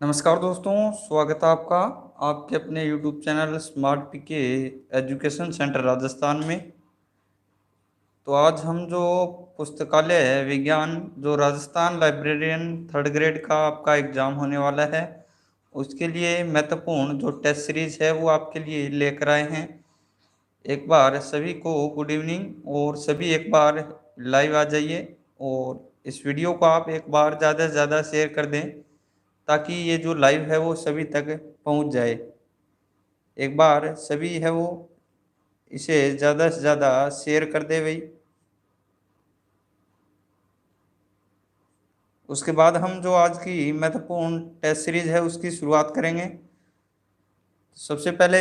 नमस्कार दोस्तों, स्वागत है आपका आपके अपने YouTube चैनल स्मार्ट पीके एजुकेशन सेंटर राजस्थान में। तो आज हम जो पुस्तकालय विज्ञान जो राजस्थान लाइब्रेरियन थर्ड ग्रेड का आपका एग्ज़ाम होने वाला है, उसके लिए महत्वपूर्ण जो टेस्ट सीरीज़ है वो आपके लिए लेकर आए हैं। एक बार सभी को गुड इवनिंग और सभी एक बार लाइव आ जाइए और इस वीडियो को आप एक बार ज़्यादा से ज़्यादा शेयर कर दें ताकि ये जो लाइव है वो सभी तक पहुंच जाए। एक बार सभी है वो इसे ज़्यादा से ज़्यादा शेयर कर दे भाई। उसके बाद हम जो आज की महत्वपूर्ण टेस्ट सीरीज है उसकी शुरुआत करेंगे। सबसे पहले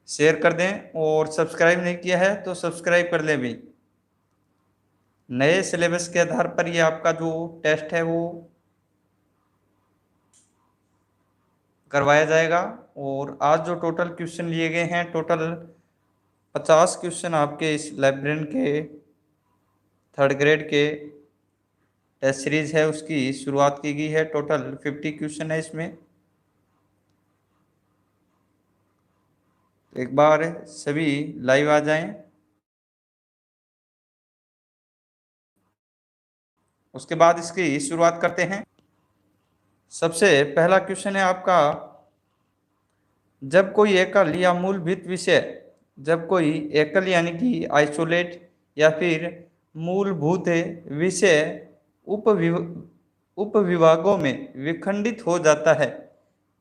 शेयर कर दें और सब्सक्राइब नहीं किया है तो सब्सक्राइब कर लें भाई। नए सिलेबस के आधार पर ये आपका जो टेस्ट है वो करवाया जाएगा। और आज जो टोटल क्वेश्चन लिए गए हैं, टोटल 50 क्वेश्चन आपके इस लाइब्रेरियन के थर्ड ग्रेड के टेस्ट सीरीज है उसकी शुरुआत की गई है। टोटल 50 क्वेश्चन है इसमें। एक बार सभी लाइव आ जाएं। उसके बाद इसकी शुरुआत करते हैं। सबसे पहला क्वेश्चन है आपका, जब कोई एकल या मूलभूत विषय, जब कोई एकल यानी कि आइसोलेट या फिर मूलभूत विषय उपविभागों में विखंडित हो जाता है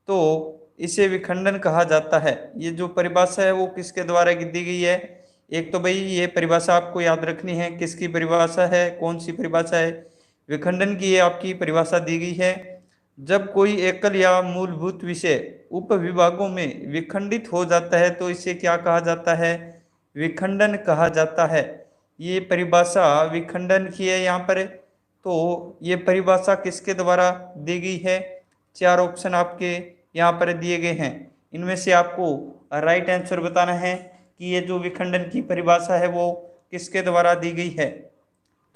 तो इसे विखंडन कहा जाता है। ये जो परिभाषा है वो किसके द्वारा दी गई है? एक तो भाई ये परिभाषा आपको याद रखनी है, किसकी परिभाषा है, कौन सी परिभाषा है? विखंडन की ये आपकी परिभाषा दी गई है। जब कोई एकल या मूलभूत विषय उपविभागों में विखंडित हो जाता है तो इसे क्या कहा जाता है? विखंडन कहा जाता है। ये परिभाषा विखंडन की है यहाँ पर। तो ये परिभाषा किसके द्वारा दी गई है? चार ऑप्शन आपके यहाँ पर दिए गए हैं, इनमें से आपको राइट आंसर बताना है कि ये जो विखंडन की परिभाषा है वो किसके द्वारा दी गई है।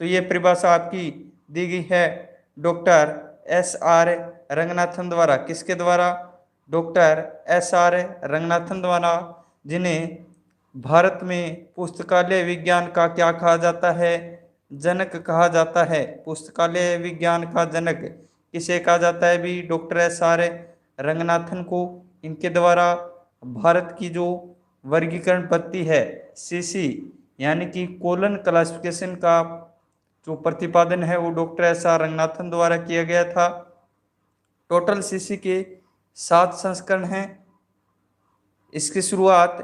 तो ये परिभाषा आपकी दी गई है डॉक्टर S.R. रंगनाथन द्वारा। किसके द्वारा? Doctor S.R. रंगनाथन द्वारा, जिन्हें भारत में पुस्तकालय विज्ञान का क्या कहा जाता है? जनक कहा जाता है। पुस्तकालय विज्ञान का जनक किसे कहा जाता है भी? Doctor S.R. रंगनाथन को। इनके द्वारा भारत की जो वर्गीकरण पद्धति है CC यानी कि कोलन क्लासिफिकेशन का जो प्रतिपादन है वो डॉक्टर S.R. रंगनाथन द्वारा किया गया था। टोटल CC के 7 संस्करण हैं। इसकी शुरुआत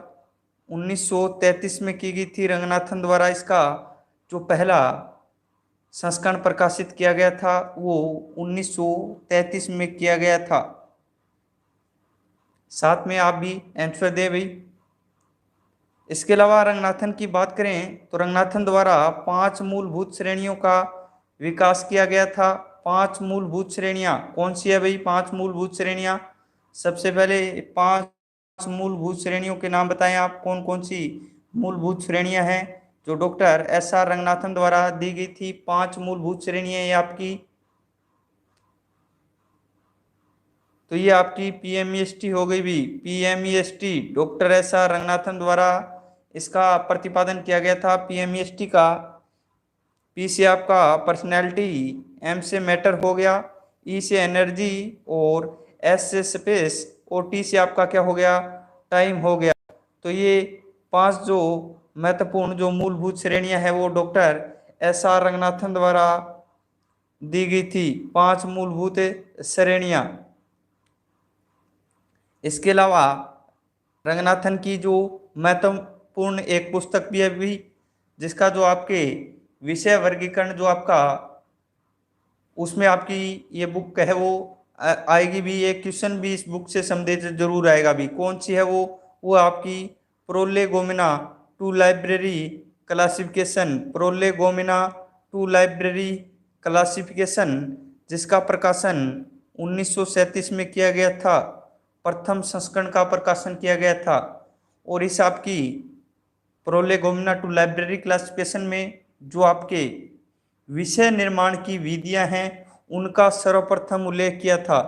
1933 में की गई थी रंगनाथन द्वारा। इसका जो पहला संस्करण प्रकाशित किया गया था वो 1933 में किया गया था। साथ में आप भी आंसर दे भाई। इसके अलावा रंगनाथन की बात करें तो रंगनाथन द्वारा 5 मूलभूत श्रेणियों का विकास किया गया था। 5 मूलभूत श्रेणियां कौन सी है भाई? 5 मूलभूत श्रेणियां। सबसे पहले 5 मूलभूत श्रेणियों के नाम बताएं आप, कौन कौन सी मूलभूत श्रेणियां हैं जो डॉक्टर S.R. रंगनाथन द्वारा दी गई थी? 5 मूलभूत श्रेणियां ये आपकी। तो ये आपकी PMEST हो गई भी। PMEST doctor S.R. रंगनाथन द्वारा इसका प्रतिपादन किया गया था। PMEST का P से आपका पर्सनैलिटी, M से मैटर हो गया, E से एनर्जी और S से स्पेस और T से आपका क्या हो गया? टाइम हो गया। तो ये 5 जो महत्वपूर्ण जो मूलभूत श्रेणियां हैं वो डॉक्टर S.R. रंगनाथन द्वारा दी गई थी। 5 मूलभूत श्रेणियां। इसके अलावा रंगनाथन की जो महत्वपूर्ण एक पुस्तक भी है भी, जिसका जो आपके विषय वर्गीकरण जो आपका उसमें आपकी ये बुक है वो आएगी भी। ये क्वेश्चन भी इस बुक से संबंधित जरूर आएगा भी। कौन सी है वो आपकी prolegomena to library classification. Prolegomena to library classification, जिसका प्रकाशन 1937 में किया गया था। प्रथम संस्करण का प्रकाशन किया गया था। और इस आपकी प्रोलेगोमिना टू लाइब्रेरी क्लासिफिकेशन में जो आपके विषय निर्माण की विधियां हैं उनका सर्वप्रथम उल्लेख किया था?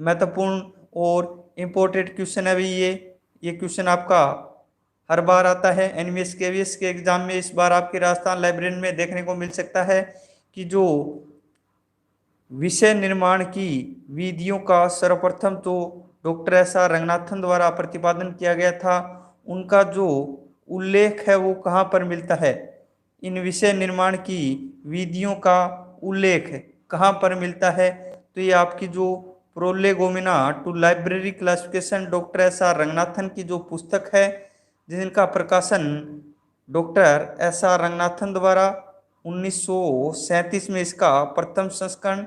महत्वपूर्ण और इम्पोर्टेंट क्वेश्चन है भाई ये क्वेश्चन आपका हर बार आता है एनवीएस केवीएस के एग्जाम में। इस बार आपके राजस्थान लाइब्रेरी में देखने को मिल सकता है कि जो विषय निर्माण की विधियों का सर्वप्रथम तो डॉक्टर एस.आर. रंगनाथन द्वारा प्रतिपादन किया गया था, उनका जो उल्लेख है वो कहाँ पर मिलता है? इन विषय निर्माण की विधियों का उल्लेख कहाँ पर मिलता है? तो ये आपकी जो prolegomena to library classification doctor S R. Ranganathan की जो पुस्तक है, जिनका प्रकाशन डॉक्टर एस.आर. रंगनाथन द्वारा 1937 में इसका प्रथम संस्करण,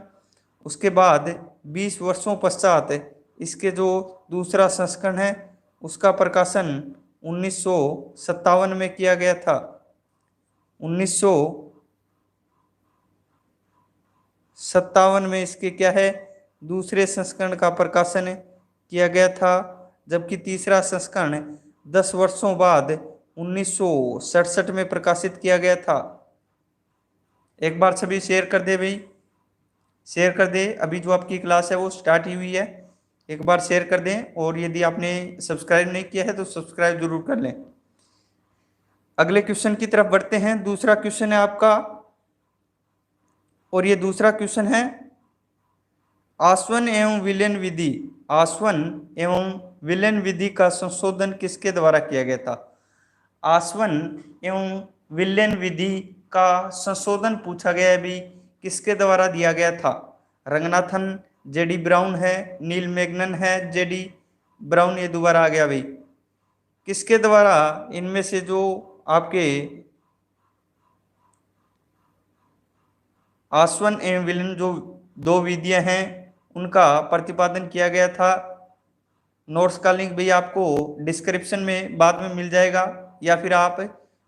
उसके बाद 20 वर्षों पश्चात इसके जो दूसरा संस्करण है उसका प्रकाशन 1957 में किया गया था। 1957 में इसके क्या है, दूसरे संस्करण का प्रकाशन किया गया था, जबकि तीसरा संस्करण 10 वर्षों बाद 1967 में प्रकाशित किया गया था। एक बार सभी शेयर कर दे भाई, शेयर कर दे। अभी जो आपकी क्लास है वो स्टार्ट ही हुई है, एक बार शेयर कर दें, और यदि आपने सब्सक्राइब नहीं किया है तो सब्सक्राइब जरूर कर लें। अगले क्वेश्चन की तरफ बढ़ते हैं। दूसरा क्वेश्चन है आपका, और ये दूसरा क्वेश्चन है आसवन एवं विलयन विधि। आसवन एवं विलयन विधि का संशोधन किसके द्वारा किया गया था? आसवन एवं विलयन विधि का संशोधन पूछा गया है भी, किसके द्वारा दिया गया था? रंगनाथन, जेडी ब्राउन है, नील मैगनन है, जेडी ब्राउन, ये दोबारा आ गया भाई। किसके द्वारा इनमें से जो आपके आसवन एवं विलयन जो दो विधियां हैं उनका प्रतिपादन किया गया था? नोट्स का लिंक भी आपको डिस्क्रिप्शन में बाद में मिल जाएगा, या फिर आप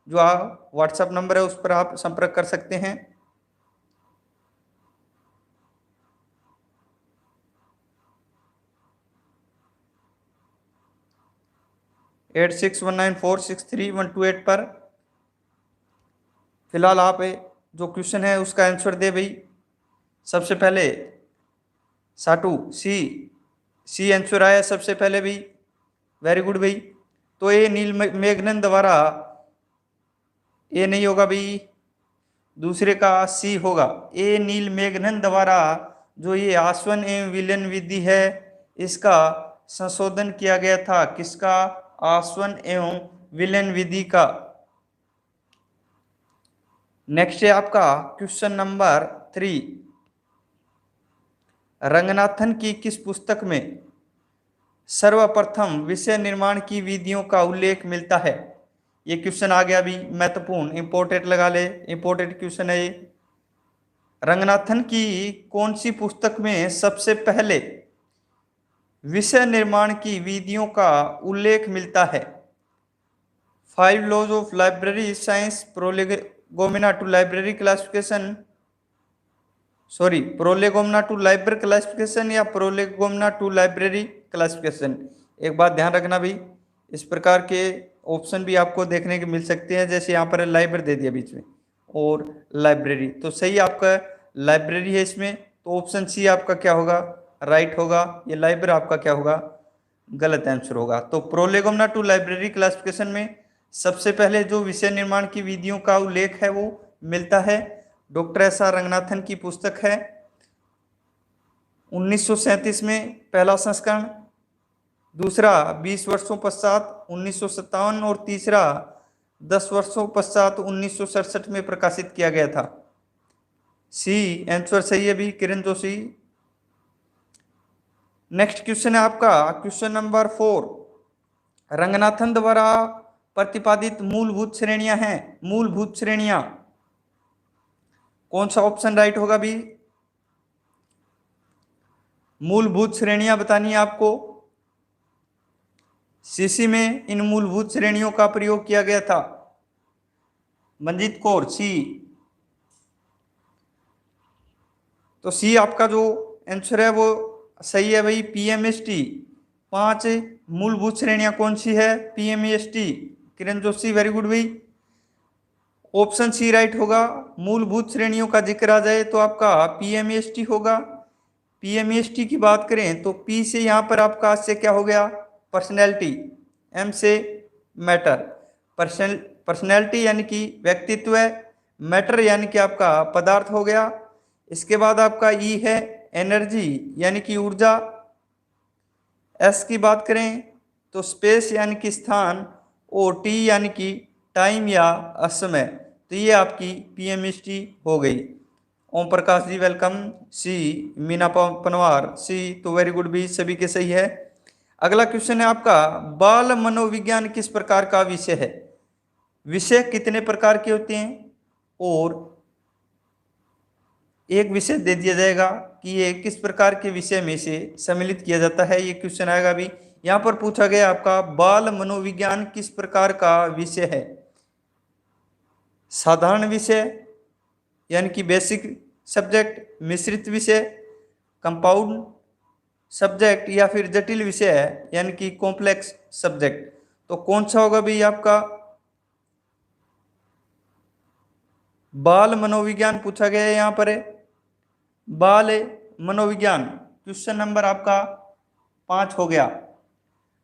जो व्हाट्सएप नंबर है उस पर आप संपर्क कर सकते हैं। एट 619463 128 पर फिलहाल आप जो क्वेश्चन है उसका आंसर दे भाई। सबसे पहले साटू सी आंसर आया सबसे पहले भाई, वेरी गुड भाई। तो ये नील मैगनन द्वारा, ये नहीं होगा भाई, दूसरे का सी होगा। ये नील मैगनन द्वारा जो ये आसवन एवं विलयन विधि है इसका संशोधन किया गया था। किसका? आसवन एवं विलयन विधि का। नेक्स्ट है आपका क्वेश्चन नंबर 3। रंगनाथन की किस पुस्तक में सर्वप्रथम विषय निर्माण की विधियों का उल्लेख मिलता है? ये क्वेश्चन आ गया भी, महत्वपूर्ण, इंपोर्टेंट लगा ले, इंपोर्टेंट क्वेश्चन है ये। रंगनाथन की कौन सी पुस्तक में सबसे पहले विषय निर्माण की विधियों का उल्लेख मिलता है? 5 laws of library science, prolegomena to library classification, sorry prolegomena to library classification या प्रोलेगोमिना टू लाइब्रेरी क्लासिफिकेशन। एक बात ध्यान रखना भी, इस प्रकार के ऑप्शन भी आपको देखने के मिल सकते हैं, जैसे यहाँ पर लाइब्रेरी दे दिया बीच में और लाइब्रेरी, तो सही आपका लाइब्रेरी है इसमें, तो ऑप्शन सी आपका क्या होगा? राइट होगा। ये लाइब्रेरी आपका क्या होगा? गलत आंसर होगा। तो प्रोलेगोमिना टू लाइब्रेरी क्लासिफिकेशन में सबसे पहले जो विषय निर्माण की विधियों का उल्लेख है वो मिलता है, डॉक्टर एस.आर. रंगनाथन की पुस्तक है। 1937 में पहला संस्करण, दूसरा 20 वर्षों पश्चात 1957, और तीसरा 10 वर्षों पश्चात 1967 में प्रकाशित किया गया था। सी आंसर सही है भी, किरण जोशी। नेक्स्ट क्वेश्चन है आपका क्वेश्चन नंबर 4। रंगनाथन द्वारा प्रतिपादित मूलभूत श्रेणियां हैं। मूलभूत श्रेणियां, कौन सा ऑप्शन राइट होगा भी? मूलभूत श्रेणियां बतानी है आपको। सीसी में इन मूलभूत श्रेणियों का प्रयोग किया गया था। मंजीत कौर, सी। तो सी आपका जो आंसर है वो सही है भाई, पीएमएसटी। 5 मूलभूत श्रेणियां कौन सी है? पीएमएसटी। किरण जोशी, वेरी गुड भाई। ऑप्शन सी राइट होगा। मूलभूत श्रेणियों का जिक्र आ जाए तो आपका पीएमएसटी होगा। PMEST की बात करें तो P से यहाँ पर आपका आज से क्या हो गया, पर्सनैलिटी, M से मैटर। पर्सनैलिटी यानी कि व्यक्तित्व, मैटर यानी कि आपका पदार्थ हो गया। इसके बाद आपका E है एनर्जी यानी कि ऊर्जा। S की बात करें तो स्पेस यानी कि स्थान, और T यानी कि टाइम या असमय। तो ये आपकी PMEST हो गई। ओम प्रकाश जी वेलकम। सी मीना पनवार सी, तो वेरी गुड भी, सभी के सही है। अगला क्वेश्चन है आपका, बाल मनोविज्ञान किस प्रकार का विषय है? विषय कितने प्रकार के होते हैं, और एक विषय दे दिया जाएगा कि ये किस प्रकार के विषय में से सम्मिलित किया जाता है। ये क्वेश्चन आएगा अभी। यहां पर पूछा गया आपका, बाल मनोविज्ञान किस प्रकार का विषय है? साधारण विषय यानी कि बेसिक सब्जेक्ट, मिश्रित विषय, कंपाउंड सब्जेक्ट, या फिर जटिल विषय है यानी कि कॉम्प्लेक्स सब्जेक्ट। तो कौन सा होगा भाई आपका? बाल मनोविज्ञान पूछा गया है यहां पर है। बाल मनोविज्ञान क्वेश्चन नंबर आपका 5 हो गया।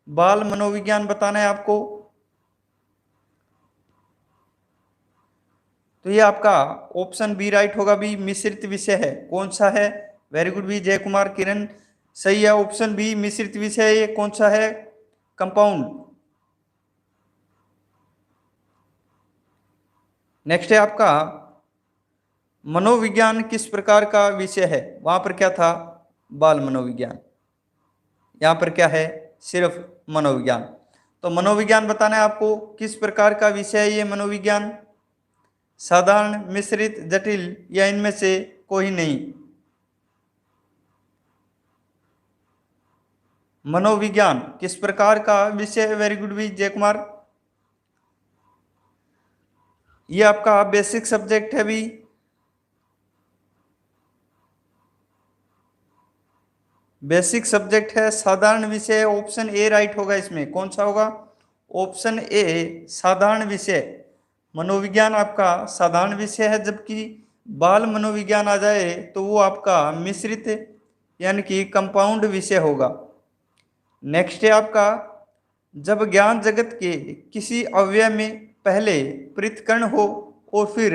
बाल मनोविज्ञान बताना है आपको। तो ये आपका ऑप्शन बी राइट होगा भी, मिश्रित विषय है। कौन सा है? वेरी गुड भी, जय कुमार किरण सही है। ऑप्शन बी मिश्रित विषय है। ये कौन सा है? कंपाउंड। नेक्स्ट है आपका, मनोविज्ञान किस प्रकार का विषय है? वहां पर क्या था? बाल मनोविज्ञान। यहां पर क्या है? सिर्फ मनोविज्ञान। तो मनोविज्ञान बताना है आपको, किस प्रकार का विषय है ये मनोविज्ञान? साधारण, मिश्रित, जटिल, या इनमें से कोई नहीं? मनोविज्ञान किस प्रकार का विषय है? वेरी गुड भी, जय कुमार। ये आपका बेसिक सब्जेक्ट है भी। बेसिक सब्जेक्ट है, साधारण विषय। ऑप्शन ए राइट होगा इसमें। कौन सा होगा? ऑप्शन ए साधारण विषय। मनोविज्ञान आपका साधारण विषय है, जबकि बाल मनोविज्ञान आ जाए तो वो आपका मिश्रित यानी कि कंपाउंड विषय होगा। नेक्स्ट है आपका, जब ज्ञान जगत के किसी अवयव में पहले पृथक्करण हो और फिर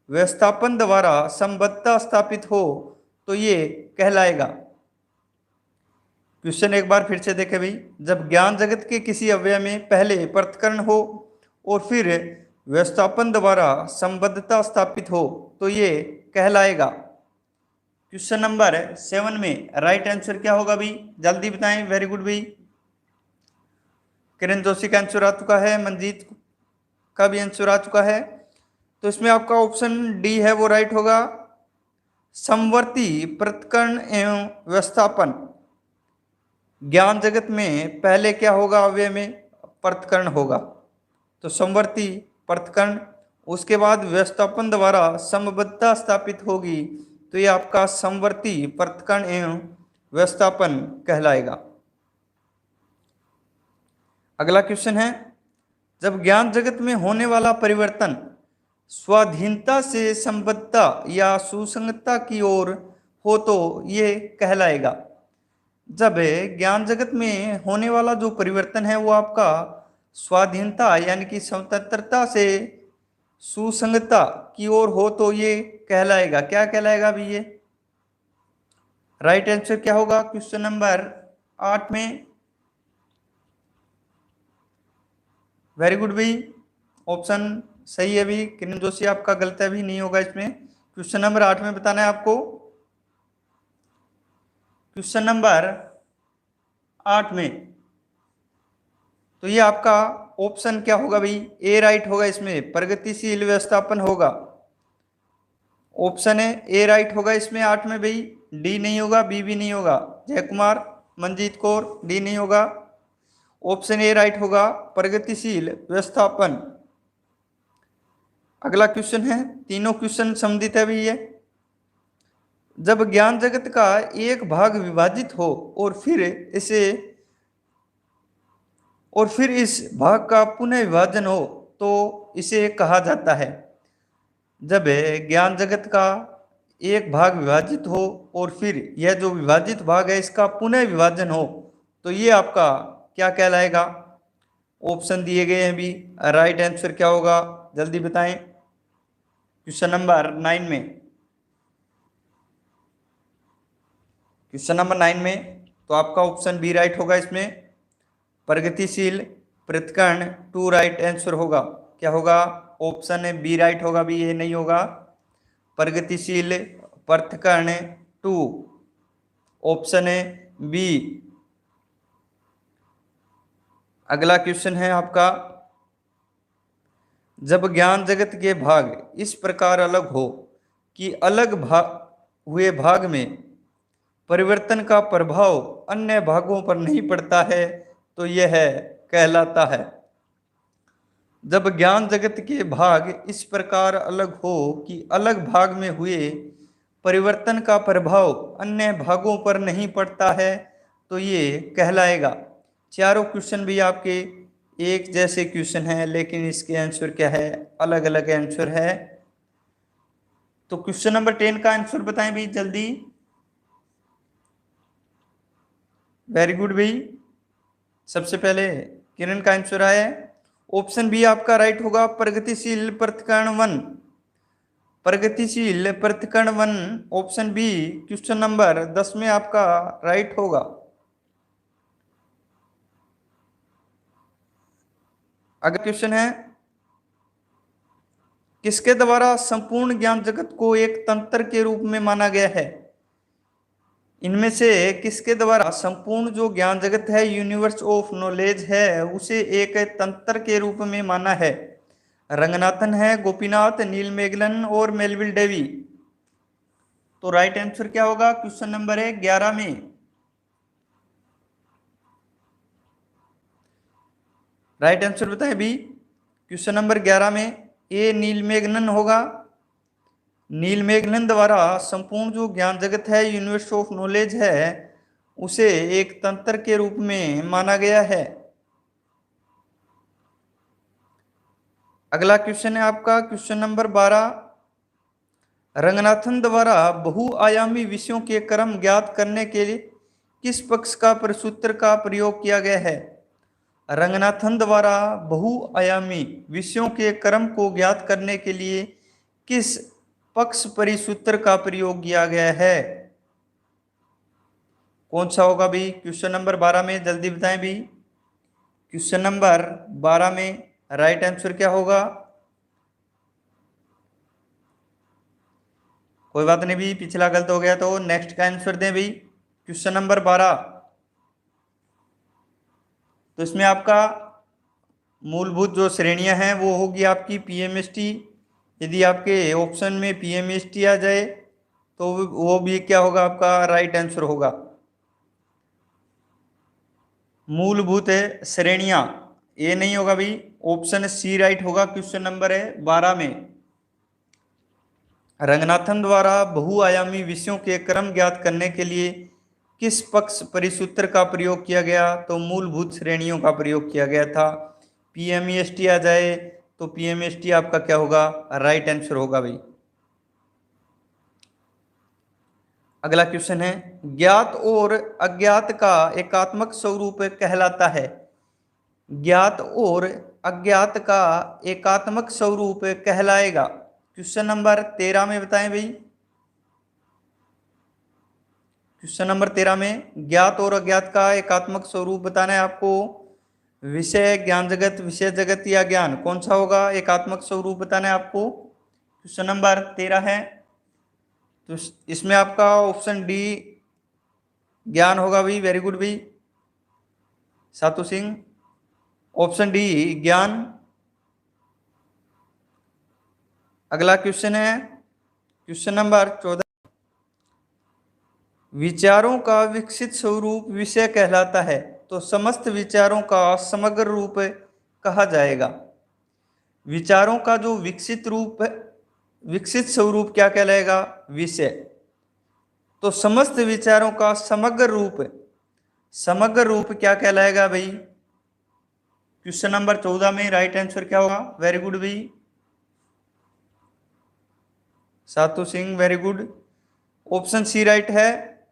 व्यवस्थापन द्वारा संबद्धता स्थापित हो तो ये कहलाएगा। क्वेश्चन एक बार फिर से देखें भाई, जब ज्ञान जगत के किसी अवयव में पहले पृथक्करण हो और फिर व्यवस्थापन द्वारा संबद्धता स्थापित हो तो ये कहलाएगा। क्वेश्चन नंबर 7 में राइट आंसर क्या होगा भाई? जल्दी बताएं। वेरी गुड भाई, किरण जोशी का आंसर आ चुका है, मंजीत का भी आंसर आ चुका है। तो इसमें आपका ऑप्शन डी है वो राइट होगा, समवर्ती पृथक्करण एवं व्यवस्थापन। ज्ञान जगत में पहले क्या होगा? अवयव में पृथक्करण होगा, तो समवर्ती पृथक्करण। उसके बाद व्यवस्थापन द्वारा समबद्धता स्थापित होगी, तो ये आपका समवर्ती पृथक्करण एवं व्यवस्थापन कहलाएगा। अगला क्वेश्चन है, जब ज्ञान जगत में होने वाला परिवर्तन स्वाधीनता से संबद्धता या सुसंगतता की ओर हो तो ये कहलाएगा। जब ज्ञान जगत में होने वाला जो परिवर्तन है वो आपका स्वाधीनता यानी कि स्वतंत्रता से सुसंगतता की ओर हो तो ये कहलाएगा। क्या कहलाएगा अभी ये? राइट आंसर क्या होगा क्वेश्चन नंबर 8 में? वेरी गुड भाई, ऑप्शन सही है भी, किरण जोशी आपका गलत है भी, नहीं होगा इसमें। क्वेश्चन नंबर 8 में बताना है आपको। क्वेश्चन नंबर 8 में तो ये आपका ऑप्शन क्या होगा भाई? ए राइट होगा इसमें, प्रगतिशील व्यवस्थापन होगा। ऑप्शन है ए राइट होगा इसमें 8 में भाई। डी नहीं होगा, बी भी नहीं होगा। जय कुमार, मंजीत कौर, डी नहीं होगा। ऑप्शन ए राइट होगा, प्रगतिशील व्यवस्थापन। अगला क्वेश्चन है, तीनों क्वेश्चन संबंधित है भी ये। जब ज्ञान जगत का एक भाग विभाजित हो और फिर इस भाग का पुनः विभाजन हो तो इसे कहा जाता है। जब ज्ञान जगत का एक भाग विभाजित हो और फिर यह जो विभाजित भाग है इसका पुनः विभाजन हो, तो ये आपका क्या कहलाएगा? ऑप्शन दिए गए हैं भी, राइट आंसर क्या होगा जल्दी बताएं। क्वेश्चन नंबर 9 में, क्वेश्चन नंबर 9 में तो आपका ऑप्शन बी राइट होगा। इसमें प्रगतिशील पृथक्करण 2 राइट आंसर होगा। क्या होगा? ऑप्शन बी राइट होगा भी, ये नहीं होगा। प्रगतिशील पृथक्करण 2, ऑप्शन है बी। अगला क्वेश्चन है आपका, जब ज्ञान जगत के भाग इस प्रकार अलग हो कि अलग हुए भाग में परिवर्तन का प्रभाव अन्य भागों पर नहीं पड़ता है, तो यह कहलाता है। जब ज्ञान जगत के भाग इस प्रकार अलग हो कि अलग भाग में हुए परिवर्तन का प्रभाव अन्य भागों पर नहीं पड़ता है, तो ये कहलाएगा। चारों क्वेश्चन भी आपके एक जैसे क्वेश्चन है, लेकिन इसके आंसर क्या है? अलग अलग आंसर है। तो क्वेश्चन नंबर 10 का आंसर बताएं भी जल्दी। वेरी गुड भाई, सबसे पहले किरण का आंसर आया है। ऑप्शन बी आपका राइट होगा, प्रगतिशील पृथक्करण 1। प्रगतिशील पृथक्करण 1, ऑप्शन बी क्वेश्चन नंबर 10 में आपका राइट होगा। अगला क्वेश्चन है, किसके द्वारा संपूर्ण ज्ञान जगत को एक तंत्र के रूप में माना गया है? इनमें से किसके द्वारा संपूर्ण जो ज्ञान जगत है, यूनिवर्स ऑफ नॉलेज है, उसे एक तंत्र के रूप में माना है? रंगनाथन है, गोपीनाथ, नील मेगलन और मेलविल डेवी। तो राइट आंसर क्या होगा क्वेश्चन नंबर 11 में? राइट आंसर बताएं भी क्वेश्चन नंबर 11 में। ए नील मेगनन होगा। नील मेगनन द्वारा संपूर्ण जो ज्ञान जगत है, यूनिवर्स ऑफ नॉलेज है, उसे एक तंत्र के रूप में माना गया है। अगला क्वेश्चन है आपका क्वेश्चन नंबर 12। रंगनाथन द्वारा बहुआयामी विषयों के क्रम ज्ञात करने के लिए किस पक्ष का प्रसूत्र का प्रयोग किया गया है? रंगनाथन द्वारा बहुआयामी विषयों के क्रम को ज्ञात करने के लिए किस पक्ष परिसूत्र का प्रयोग किया गया है? कौन सा होगा भी क्वेश्चन नंबर 12 में? जल्दी बताएं भी। क्वेश्चन नंबर 12 में राइट आंसर क्या होगा? कोई बात नहीं भी, पिछला गलत हो गया तो नेक्स्ट का आंसर दें भी। क्वेश्चन नंबर 12, तो इसमें आपका मूलभूत जो श्रेणियां हैं वो होगी आपकी पीएमएसटी। यदि आपके ऑप्शन में पीएमएसटी आ जाए तो वो भी क्या होगा? आपका राइट आंसर होगा। मूलभूत है श्रेणियां, ये नहीं होगा भी, ऑप्शन सी राइट होगा क्वेश्चन नंबर 12 में। रंगनाथन द्वारा बहुआयामी विषयों के क्रम ज्ञात करने के लिए किस पक्ष परिसूत्र का प्रयोग किया गया? तो मूलभूत श्रेणियों का प्रयोग किया गया था। पीएमएसटी आ जाए तो पीएमएसटी आपका क्या होगा? राइट आंसर होगा भाई। अगला क्वेश्चन है, ज्ञात और अज्ञात का एकात्मक स्वरूप कहलाता है। ज्ञात और अज्ञात का एकात्मक स्वरूप कहलाएगा। क्वेश्चन नंबर 13 में बताएं भाई। क्वेश्चन नंबर 13 में ज्ञात और अज्ञात का एकात्मक स्वरूप बताना है आपको। विषय ज्ञान जगत, विषय जगत या ज्ञान, कौन सा होगा? एकात्मक स्वरूप बताना है आपको। क्वेश्चन नंबर 13 है, तो इसमें आपका ऑप्शन डी ज्ञान होगा भाई। वेरी गुड भाई सातू सिंह, ऑप्शन डी ज्ञान। अगला क्वेश्चन है क्वेश्चन नंबर 14। विचारों का विकसित स्वरूप विषय कहलाता है, तो समस्त विचारों का समग्र रूप कहा जाएगा। विचारों का जो विकसित रूप, विकसित स्वरूप क्या कहलाएगा? विषय। तो समस्त विचारों का समग्र रूप, समग्र रूप क्या कहलाएगा भाई? क्वेश्चन नंबर 14 में राइट आंसर क्या होगा? वेरी गुड भाई Satu Singh, very good. Option C right है।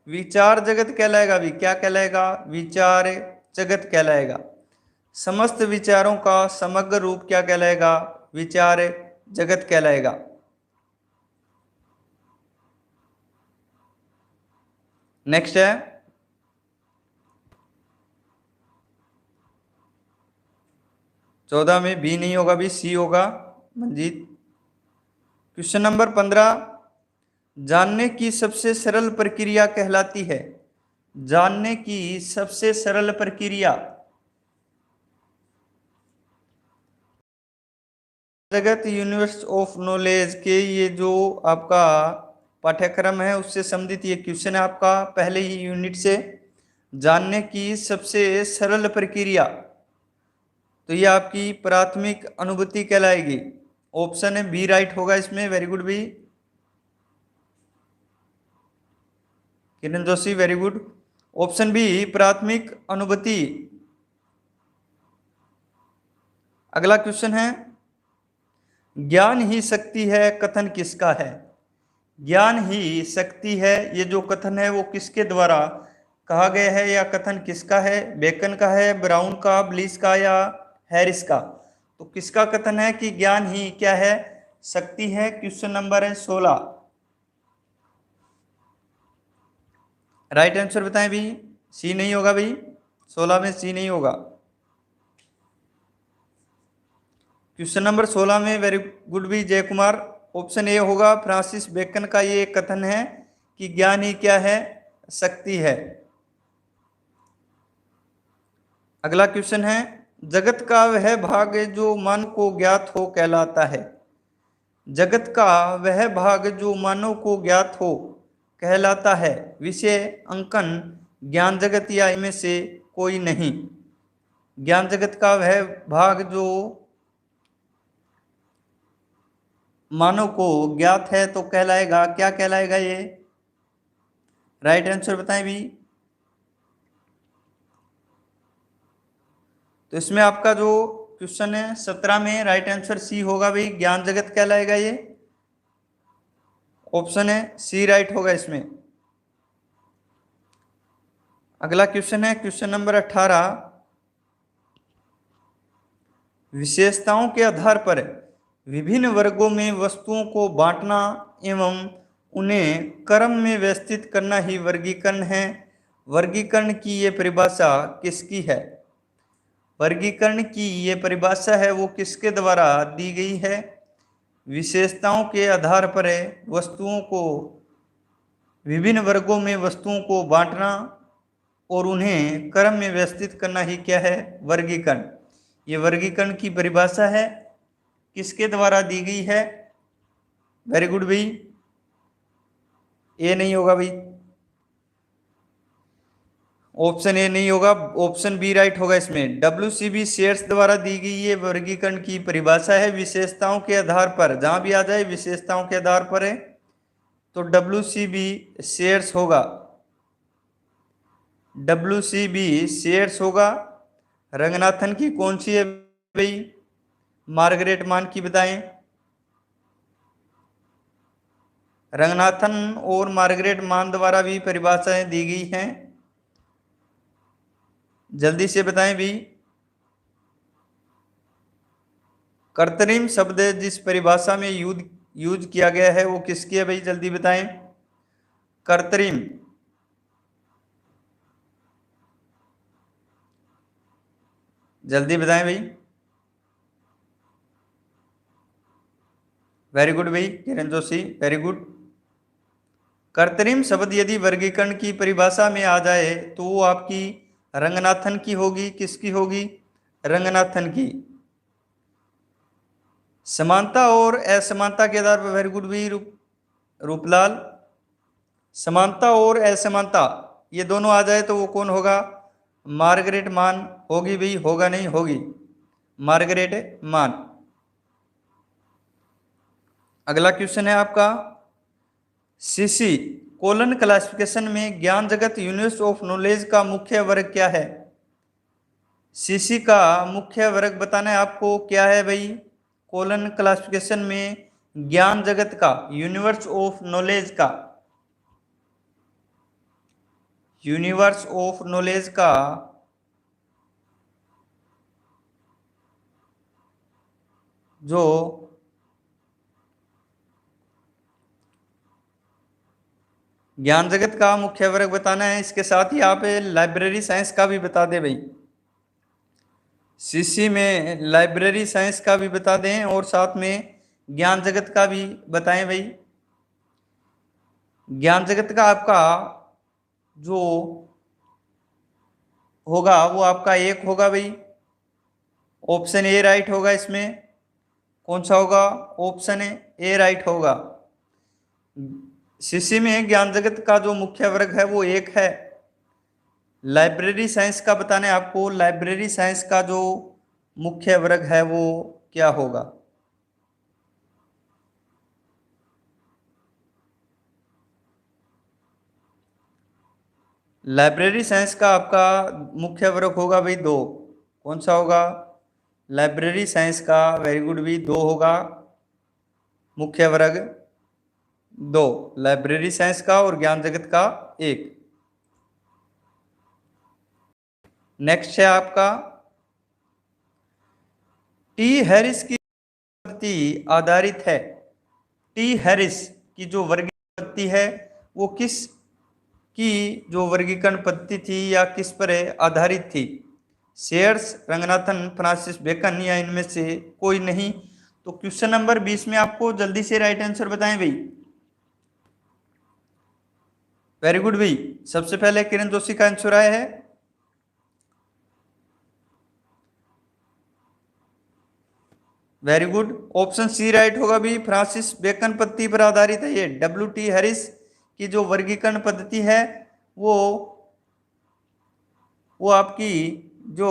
विचार जगत कहलाएगा भी, क्या कहलाएगा? विचार जगत कहलाएगा। समस्त विचारों का समग्र रूप क्या कहलाएगा? विचार जगत कहलाएगा। नेक्स्ट है 14 में बी नहीं होगा, भी सी होगा मंजीत। क्वेश्चन नंबर 15, जानने की सबसे सरल प्रक्रिया कहलाती है। जानने की सबसे सरल प्रक्रिया जगत यूनिवर्स ऑफ नॉलेज के ये जो आपका पाठ्यक्रम है उससे संबंधित ये क्वेश्चन है आपका पहले ही यूनिट से। जानने की सबसे सरल प्रक्रिया, तो ये आपकी प्राथमिक अनुभूति कहलाएगी। ऑप्शन है बी राइट होगा इसमें। Very good B, Kiran Joshi very good. Option B प्राथमिक अनुभूति। अगला क्वेश्चन है, ज्ञान ही शक्ति है, कथन किसका है? ज्ञान ही शक्ति है, ये जो कथन है वो किसके द्वारा कहा गया है या कथन किसका है? बेकन का है, ब्राउन का, ब्लीच का या हैरिस का? तो किसका कथन है कि ज्ञान ही क्या है? शक्ति है। क्वेश्चन नंबर है 16, राइट आंसर बताएं भी। सी नहीं होगा भाई, 16 में सी नहीं होगा। क्वेश्चन नंबर 16 में वेरी गुड भी जय कुमार, ऑप्शन ए होगा फ्रांसिस बेकन का ये कथन है कि ज्ञान ही क्या है? शक्ति है। अगला क्वेश्चन है, जगत का वह भाग जो मन को ज्ञात हो कहलाता है। जगत का वह भाग जो मानव को ज्ञात हो कहलाता है। विषय अंकन ज्ञान जगत या इनमें से कोई नहीं। ज्ञान जगत का वह भाग जो मानव को ज्ञात है तो कहलाएगा, क्या कहलाएगा ये? राइट आंसर बताएं भी। तो इसमें आपका जो क्वेश्चन है 17 में राइट आंसर सी होगा भाई, ज्ञान जगत कहलाएगा ये। ऑप्शन है सी राइट होगा इसमें। अगला क्वेश्चन है क्वेश्चन नंबर 18, विशेषताओं के आधार पर विभिन्न वर्गों में वस्तुओं को बांटना एवं उन्हें क्रम में व्यवस्थित करना ही वर्गीकरण है। वर्गीकरण की ये परिभाषा किसकी है? वर्गीकरण की ये परिभाषा है वो किसके द्वारा दी गई है? विशेषताओं के आधार पर वस्तुओं को, विभिन्न वर्गों में वस्तुओं को बांटना और उन्हें क्रम में व्यवस्थित करना ही क्या है? वर्गीकरण। ये वर्गीकरण की परिभाषा है, किसके द्वारा दी गई है? वेरी गुड भाई, ए नहीं होगा भाई, ऑप्शन ए नहीं होगा, ऑप्शन बी राइट होगा इसमें। WCB शेयर्स द्वारा दी गई ये वर्गीकरण की परिभाषा है विशेषताओं के आधार पर। जहां भी आ जाए विशेषताओं के आधार पर है तो WCB शेयर्स होगा। WCB शेयर्स होगा। रंगनाथन की कौन सी है भाई? मार्गरेट मान की बताएं। रंगनाथन और मार्गरेट मान द्वारा भी परिभाषाएं दी गई हैं, जल्दी से बताएं भी। कृत्रिम शब्द जिस परिभाषा में यूज किया गया है वो किसकी है भाई? जल्दी बताएं। कृत्रिम, जल्दी बताएं भाई। वेरी गुड भाई किरण जोशी वेरी गुड। कृत्रिम शब्द यदि वर्गीकरण की परिभाषा में आ जाए तो वो आपकी रंगनाथन की होगी। किसकी होगी? रंगनाथन की। समानता और असमानता के आधार पर, वेरी गुड भी रूपलाल। समानता और असमानता ये दोनों आ जाए तो वो कौन होगा? मार्गरेट मान होगी भी, होगा नहीं होगी, मार्गरेट मान। अगला क्वेश्चन है आपका, सीसी कोलन क्लासिफिकेशन में ज्ञान जगत यूनिवर्स ऑफ नॉलेज का मुख्य वर्ग क्या है? सीसी का मुख्य वर्ग बताना है आपको, क्या है भाई? कोलन क्लासिफिकेशन में ज्ञान जगत का, यूनिवर्स ऑफ नॉलेज का यूनिवर्स ऑफ नॉलेज का जो ज्ञान जगत का मुख्य वर्ग बताना है। इसके साथ ही आप लाइब्रेरी साइंस का भी बता दें भाई, सीसी में लाइब्रेरी साइंस का भी बता दें और साथ में ज्ञान जगत का भी बताएं भाई। ज्ञान जगत का आपका जो होगा वो आपका एक होगा भाई, ऑप्शन ए राइट होगा। इसमें कौन सा होगा? ऑप्शन ए राइट होगा। सीसी में ज्ञान जगत का जो मुख्य वर्ग है वो एक है। लाइब्रेरी साइंस का बताना है आपको, लाइब्रेरी साइंस का जो मुख्य वर्ग है वो क्या होगा? लाइब्रेरी साइंस का आपका मुख्य वर्ग होगा भाई दो। कौन सा होगा? लाइब्रेरी साइंस का वेरी गुड भी दो होगा, मुख्य वर्ग दो, लाइब्रेरी साइंस का और ज्ञान जगत का एक। नेक्स्ट है आपका टी हैरिस की पद्धति आधारित है। टी हैरिस की जो वर्गीकरण पद्धति है वो किस की जो वर्गीकरण पद्धति थी या किस पर आधारित थी? शेयर्स, रंगनाथन, फ्रांसिस बेकन या इनमें से कोई नहीं? तो क्वेश्चन नंबर 20 में आपको जल्दी से राइट आंसर बताएं भाई। वेरी गुड भाई, सबसे पहले किरण जोशी का आंसर आया है। Very good, option C right होगा भी, फ्रांसिस बेकन पद्धति पर आधारित है ये। डब्ल्यू टी हैरिस की जो वर्गीकरण पद्धति है वो आपकी जो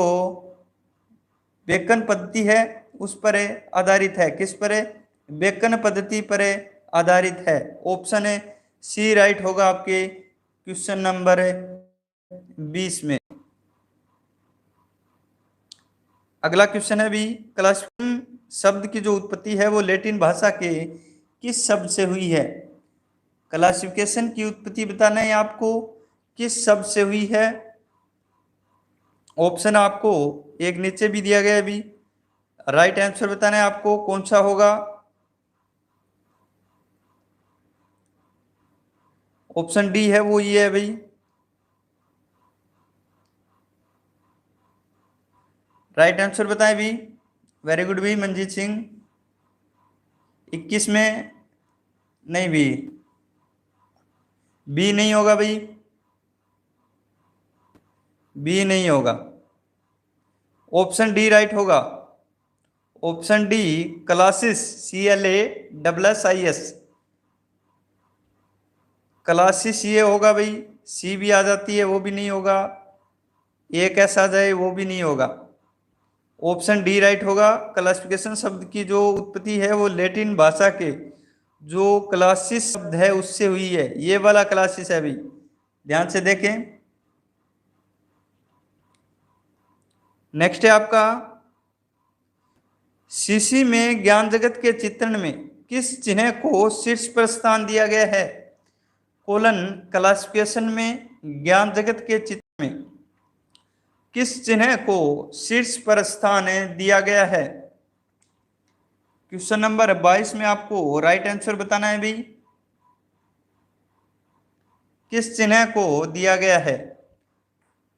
बेकन पद्धति है उस पर आधारित है। किस पर? बेकन पद्धति पर आधारित है। ऑप्शन सी राइट होगा आपके क्वेश्चन नंबर 20 में। अगला क्वेश्चन है भी, क्लासिफिकेशन शब्द की जो उत्पत्ति है वो लैटिन भाषा के किस शब्द से हुई है? क्लासिफिकेशन की उत्पत्ति बताना है आपको, किस शब्द से हुई है? ऑप्शन आपको एक नीचे भी दिया गया है अभी, राइट आंसर बताना है आपको कौन सा होगा। ऑप्शन डी है वो ये है भाई। राइट आंसर बताएं भी। वेरी गुड भी मंजीत सिंह। 21 में नहीं भी, बी नहीं होगा भाई, बी नहीं होगा। ऑप्शन डी राइट होगा। Option D classes, CLASSIS, classes ये होगा भाई। सी भी आ जाती है वो भी नहीं होगा, एक ऐसा आ जाए वो भी नहीं होगा। ऑप्शन डी राइट होगा। क्लासिफिकेशन शब्द की जो उत्पत्ति है वो लैटिन भाषा के जो क्लासिस शब्द है उससे हुई है। ये वाला क्लासिस है भाई, ध्यान से देखें। नेक्स्ट है आपका, सीसी में ज्ञान जगत के चित्रण में किस चिन्ह को शीर्ष पर स्थान दिया गया है? कोलन, क्लासिफिकेशन में ज्ञान जगत के चित्रण में किस चिन्ह को शीर्ष पर स्थान दिया गया है? क्वेश्चन नंबर 22 में आपको राइट आंसर बताना है भी, किस चिन्ह को दिया गया है?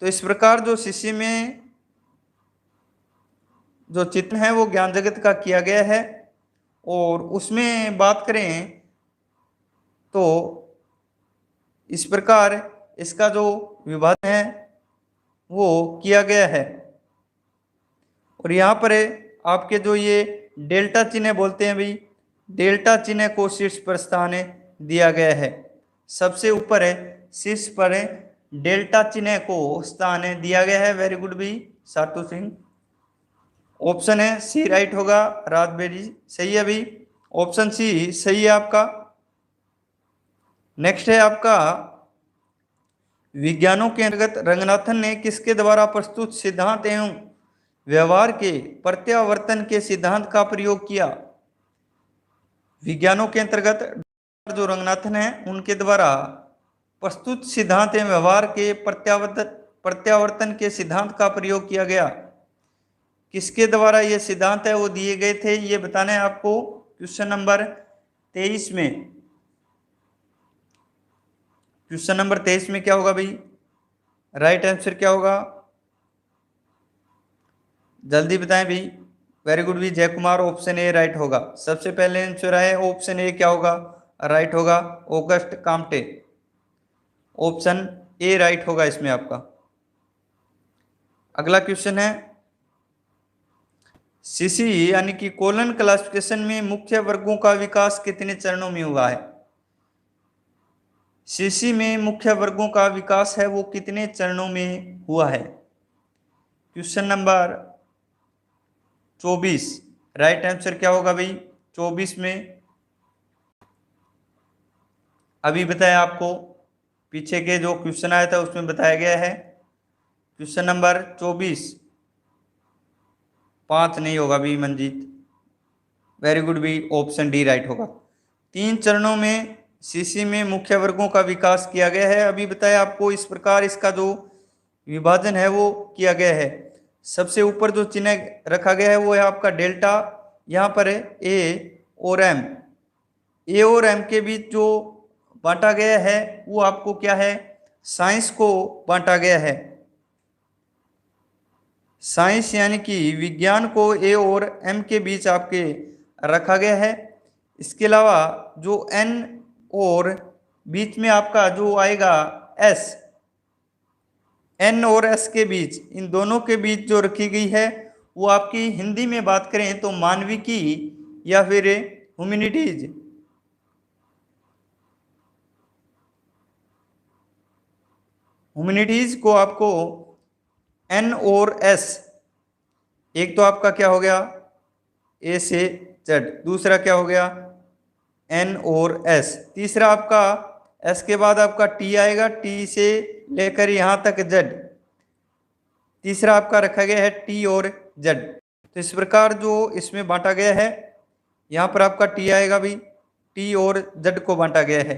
तो इस प्रकार जो सीसी में जो चित्र है वो ज्ञान जगत का किया गया है और उसमें बात करें तो इस प्रकार इसका जो विभाजन है वो किया गया है। और यहाँ पर आपके जो ये डेल्टा चिन्ह बोलते हैं भाई, डेल्टा चिन्ह को शीर्ष पर स्थान दिया गया है। सबसे ऊपर है शीर्ष पर डेल्टा चिन्ह को स्थान दिया गया है। वेरी गुड भी साटू सिंह। ऑप्शन है सी राइट होगा, राजबेरी सही है भी, ऑप्शन सी सही है आपका। नेक्स्ट है आपका, विज्ञानों के अंतर्गत रंगनाथन ने किसके द्वारा प्रस्तुत सिद्धांत एवं व्यवहार के प्रत्यावर्तन के सिद्धांत का प्रयोग किया? विज्ञानों के अंतर्गत जो रंगनाथन है उनके द्वारा प्रस्तुत सिद्धांत एवं व्यवहार के प्रत्यावर्तन के सिद्धांत का प्रयोग किया गया। किसके द्वारा ये सिद्धांत है वो दिए गए थे, ये बताना है आपको क्वेश्चन नंबर 23 में। क्वेश्चन नंबर 23 में क्या होगा भाई, राइट आंसर क्या होगा, जल्दी बताएं भाई। वेरी गुड भी जय कुमार, ऑप्शन ए राइट होगा। सबसे पहले आंसर है ऑप्शन ए क्या होगा, राइट होगा, Auguste Comte. Option A right होगा इसमें आपका। अगला क्वेश्चन है, सीसी यानी कि कोलन क्लासिफिकेशन में मुख्य वर्गों का विकास कितने चरणों में हुआ है। सीसी में मुख्य वर्गों का विकास है वो कितने चरणों में हुआ है। क्वेश्चन नंबर 24, राइट आंसर क्या होगा भाई 24 में। अभी बताया आपको, पीछे के जो क्वेश्चन आया था उसमें बताया गया है। क्वेश्चन नंबर 24 5 नहीं होगा भी मंजीत, वेरी गुड भी, ऑप्शन डी राइट होगा। 3 चरणों में सीसी में मुख्य वर्गों का विकास किया गया है। अभी बताया आपको, इस प्रकार इसका जो विभाजन है वो किया गया है। सबसे ऊपर जो चिन्ह रखा गया है वो है आपका डेल्टा, यहाँ पर है ए और एम। ए और एम के बीच जो बांटा गया है वो आपको क्या है, साइंस को बांटा गया है। साइंस यानी कि विज्ञान को ए और एम के बीच आपके रखा गया है। इसके अलावा जो एन और बीच में आपका जो आएगा एस, एन और एस के बीच, इन दोनों के बीच जो रखी गई है वो आपकी हिंदी में बात करें तो मानविकी या फिर ह्यूमैनिटीज। ह्यूमैनिटीज को आपको एन और एस, एक तो आपका क्या हो गया ए से जेड, दूसरा क्या हो गया एन और एस, तीसरा आपका एस के बाद आपका टी आएगा, टी से लेकर यहां तक जेड, तीसरा आपका रखा गया है टी और जेड। तो इस प्रकार जो इसमें बांटा गया है, यहाँ पर आपका टी आएगा भी, टी और जेड को बांटा गया है।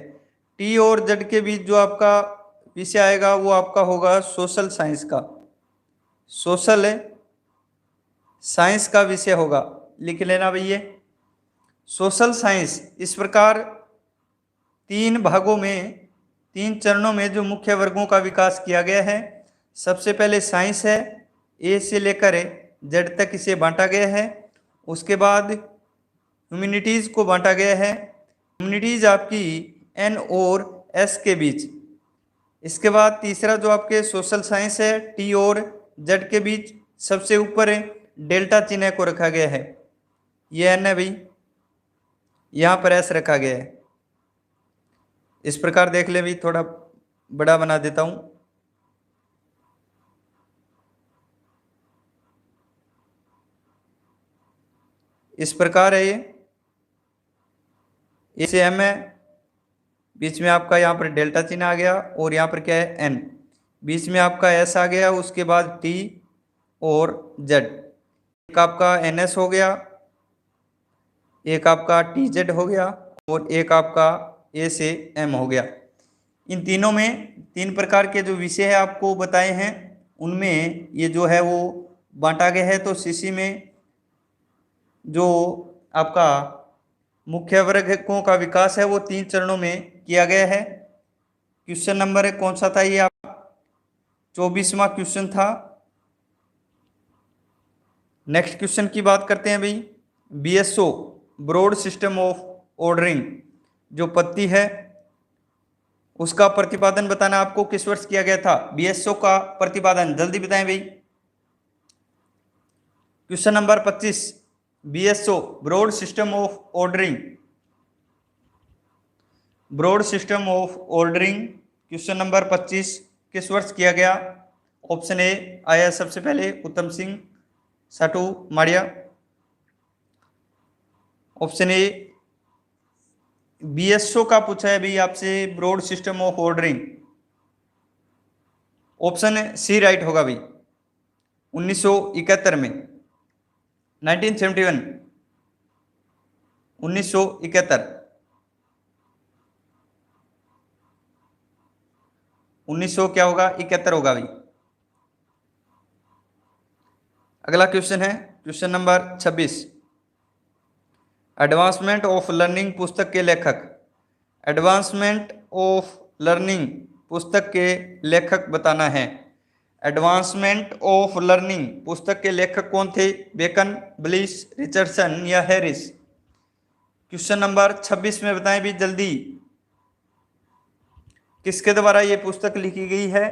टी और जेड के बीच जो आपका विषय आएगा वो आपका होगा सोशल साइंस का, सोशल साइंस का विषय होगा, लिख लेना भैया सोशल साइंस। इस प्रकार 3 भागों में, 3 चरणों में जो मुख्य वर्गों का विकास किया गया है। सबसे पहले साइंस है, ए से लेकर जेड तक इसे बांटा गया है। उसके बाद ह्यूमैनिटीज को बांटा गया है, ह्यूमैनिटीज आपकी एन और एस के बीच। इसके बाद तीसरा जो आपके सोशल साइंस है, टी और जेड के बीच, सबसे ऊपर डेल्टा चिन्ह को रखा गया है, ये एन है भाई, यहाँ पर एस रखा गया है। इस प्रकार देख ले भी, थोड़ा बड़ा बना देता हूं। इस प्रकार है ये से एम है, बीच में आपका यहाँ पर डेल्टा चिन्ह आ गया और यहाँ पर क्या है एन, बीच में आपका एस आ गया, उसके बाद टी और जेड। एक आपका एन एस हो गया, एक आपका टी जेड हो गया और एक आपका ए से एम हो गया। इन तीनों में 3 प्रकार के जो विषय है आपको बताए हैं, उनमें ये जो है वो बांटा गया है। तो सीसी में जो आपका मुख्य वर्गों का विकास है वो 3 चरणों में किया गया है। क्वेश्चन नंबर कौन सा था ये, आप 24वां क्वेश्चन था। नेक्स्ट क्वेश्चन की बात करते हैं भाई, BSO broad system of ordering जो पद्धति है उसका प्रतिपादन बताना आपको किस वर्ष किया गया था। बीएसओ का प्रतिपादन जल्दी बताएं भाई। Question number 25, BSO broad system of ordering, broad system of ordering question number 25 किस वर्ष किया गया। ऑप्शन ए आया सबसे पहले Uttam Singh Satu Madiya, option A BSO का पूछा है भाई आपसे broad system of ordering, option C right होगा भाई 1971 में, 1971 1971। 1900 क्या होगा, 71 होगा भाई। अगला क्वेश्चन है question number 26। Advancement of learning पुस्तक के लेखक। एडवांसमेंट ऑफ लर्निंग पुस्तक के लेखक बताना है। एडवांसमेंट ऑफ लर्निंग पुस्तक के लेखक कौन थे? बेकन, ब्लिस, रिचर्डसन या हैरिस? क्वेश्चन नंबर 26 में बताएं भी जल्दी, किसके द्वारा ये पुस्तक लिखी गई है?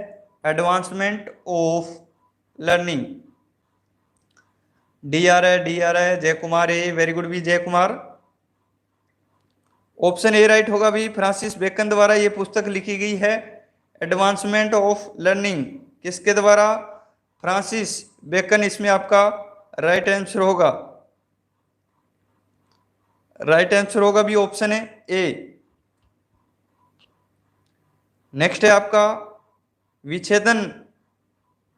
Advancement of learning. डी आ रहा है जय कुमार ए, वेरी गुड भी जय कुमार। ऑप्शन ए राइट होगा भी, फ्रांसिस बेकन द्वारा ये पुस्तक लिखी गई है। एडवांसमेंट ऑफ लर्निंग किसके द्वारा? फ्रांसिस बेकन, इसमें आपका राइट आंसर होगा। राइट आंसर होगा भी ऑप्शन है ए। नेक्स्ट है आपका विच्छेदन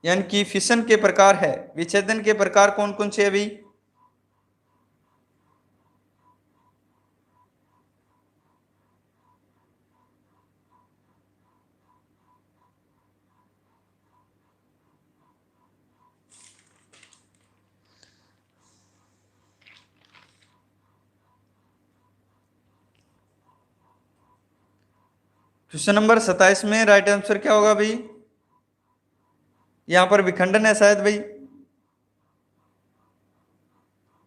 यानी कि फिशन के प्रकार है। विच्छेदन के प्रकार कौन कौन से अभी? क्वेश्चन नंबर 27 में राइट आंसर क्या होगा भाई? यहां पर विखंडन है शायद भाई,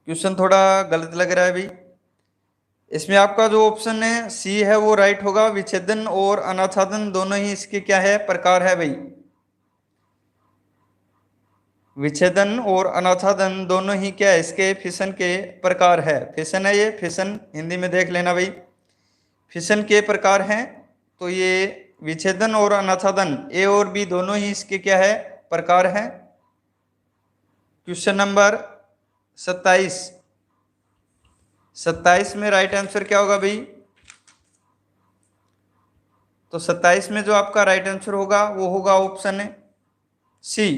क्वेश्चन थोड़ा गलत लग रहा है भाई। इसमें आपका जो ऑप्शन है सी है वो राइट होगा। विच्छेदन और अनाच्छादन दोनों ही इसके क्या है? प्रकार है भाई। विच्छेदन और अनाच्छादन दोनों ही क्या है? इसके फिशन के प्रकार है। फिशन है ये, फिशन हिंदी में देख लेना भाई। फिशन के प्रकार हैं तो ये विच्छेदन और अनाच्छादन ए और बी दोनों ही इसके क्या है? प्रकार हैं। Question number 27। 27 में राइट आंसर क्या होगा भाई? तो 27 में जो आपका राइट आंसर होगा वो होगा ऑप्शन सी।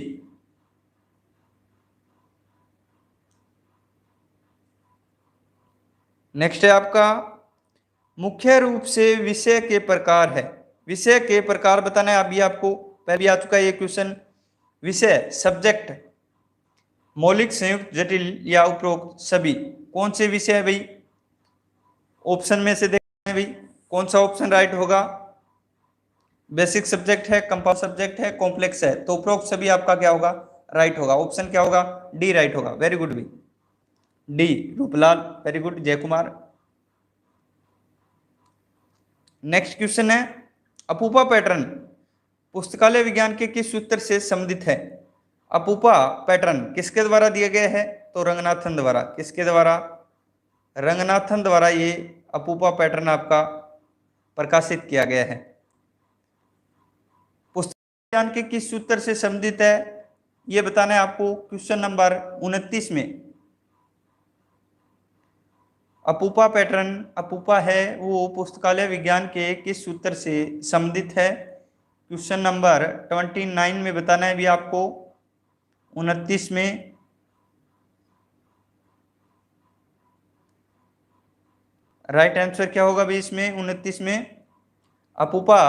नेक्स्ट है आपका मुख्य रूप से विषय के प्रकार है। विषय के प्रकार बताना है। अभी आपको पहले आ चुका है ये क्वेश्चन। विषय सब्जेक्ट, मौलिक, संयुक्त, जटिल या उपरोक्त सभी, कौन से विषय है भाई? ऑप्शन में से देखते हैं भाई कौन सा ऑप्शन राइट होगा। बेसिक सब्जेक्ट है, कंपाउंड सब्जेक्ट है, कॉम्प्लेक्स है, तो उपरोक्त सभी आपका क्या होगा? राइट होगा। ऑप्शन क्या होगा? डी राइट होगा। वेरी गुड भाई, डी रूपलाल, वेरी गुड जय कुमार। नेक्स्ट क्वेश्चन है अपूपा पैटर्न पुस्तकालय विज्ञान के किस सूत्र से संबंधित है? अपूपा पैटर्न किसके द्वारा दिया गया है? तो रंगनाथन द्वारा। किसके द्वारा? रंगनाथन द्वारा ये अपूपा पैटर्न आपका प्रकाशित किया गया है। पुस्तक विज्ञान के किस सूत्र से संबंधित है ये बताना है आपको। क्वेश्चन नंबर 29 में अपूपा पैटर्न, अपूपा है वो पुस्तकालय विज्ञान के किस सूत्र से संबंधित है? क्वेश्चन नंबर 29 में बताना है भी आपको। 29 में राइट आंसर क्या होगा भी इसमें? 29 में अपूपा,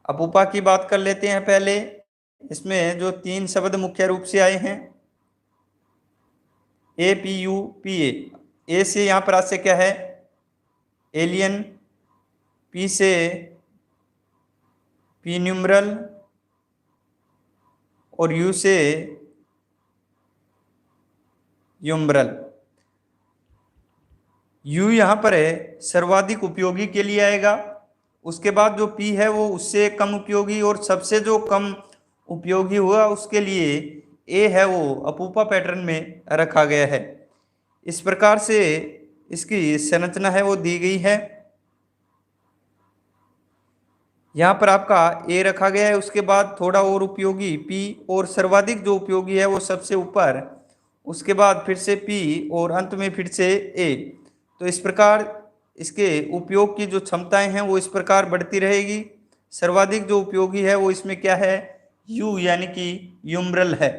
अपूपा की बात कर लेते हैं पहले। इसमें जो 3 शब्द मुख्य रूप से आए हैं A P U P A से यहाँ पर आज से क्या है? एलियन, पी से पी न्यूमरल और यू से यूमरल। यू यहाँ पर है सर्वाधिक उपयोगी के लिए आएगा। उसके बाद जो पी है वो उससे कम उपयोगी, और सबसे जो कम उपयोगी हुआ उसके लिए ए है वो अपूपा पैटर्न में रखा गया है। इस प्रकार से इसकी संरचना है वो दी गई है। यहाँ पर आपका ए रखा गया है, उसके बाद थोड़ा और उपयोगी पी, और सर्वाधिक जो उपयोगी है वो सबसे ऊपर, उसके बाद फिर से पी और अंत में फिर से ए। तो इस प्रकार इसके उपयोग की जो क्षमताएं हैं वो इस प्रकार बढ़ती रहेगी। सर्वाधिक जो उपयोगी है वो इसमें क्या है? यू यानी कि यूमरल है।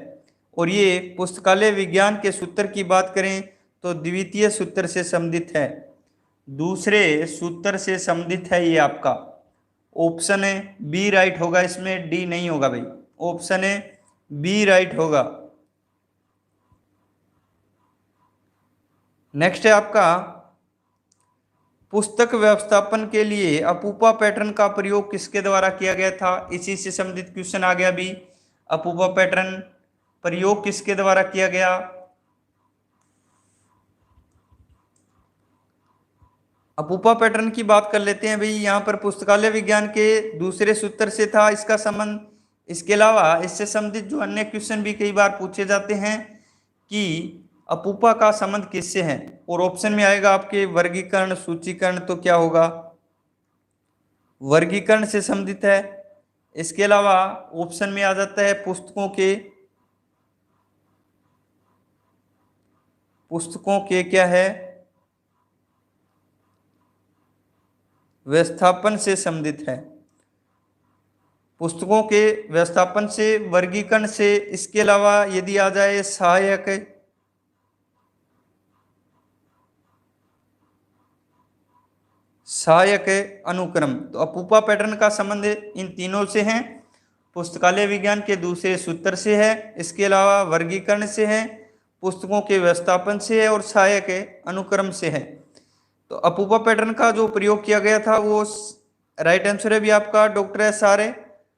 और ये पुस्तकालय विज्ञान के सूत्र की बात करें तो द्वितीय सूत्र से संबंधित है, दूसरे सूत्र से संबंधित है ये आपका। ऑप्शन है बी राइट होगा, इसमें डी नहीं होगा भाई, ऑप्शन है बी राइट होगा। नेक्स्ट है आपका पुस्तक व्यवस्थापन के लिए अपूपा पैटर्न का प्रयोग किसके द्वारा किया गया था। इसी से संबंधित क्वेश्चन आ गया भी, अपूपा पैटर्न प्रयोग किसके द्वारा किया गया। अपूपा पैटर्न की बात कर लेते हैं भाई, यहाँ पर पुस्तकालय विज्ञान के दूसरे सूत्र से था इसका संबंध। इसके अलावा इससे संबंधित जो अन्य क्वेश्चन भी कई बार पूछे जाते हैं कि अपूपा का संबंध किससे है, और ऑप्शन में आएगा आपके वर्गीकरण सूचीकरण, तो क्या होगा, वर्गीकरण से संबंधित है। इसके अलावा ऑप्शन में आ जाता है पुस्तकों के क्या है, व्यवस्थापन से संबंधित है, पुस्तकों के व्यवस्थापन से, वर्गीकरण से। इसके अलावा यदि आ जाए सहायक अनुक्रम, तो अपूपा पैटर्न का संबंध इन तीनों से है, पुस्तकालय विज्ञान के दूसरे सूत्र से है, इसके अलावा वर्गीकरण से है, पुस्तकों के व्यवस्थापन से है, और सहायक अनुक्रम से है। तो अपूपा पैटर्न का जो प्रयोग किया गया था वो राइट आंसर है भी आपका डॉक्टर एस आर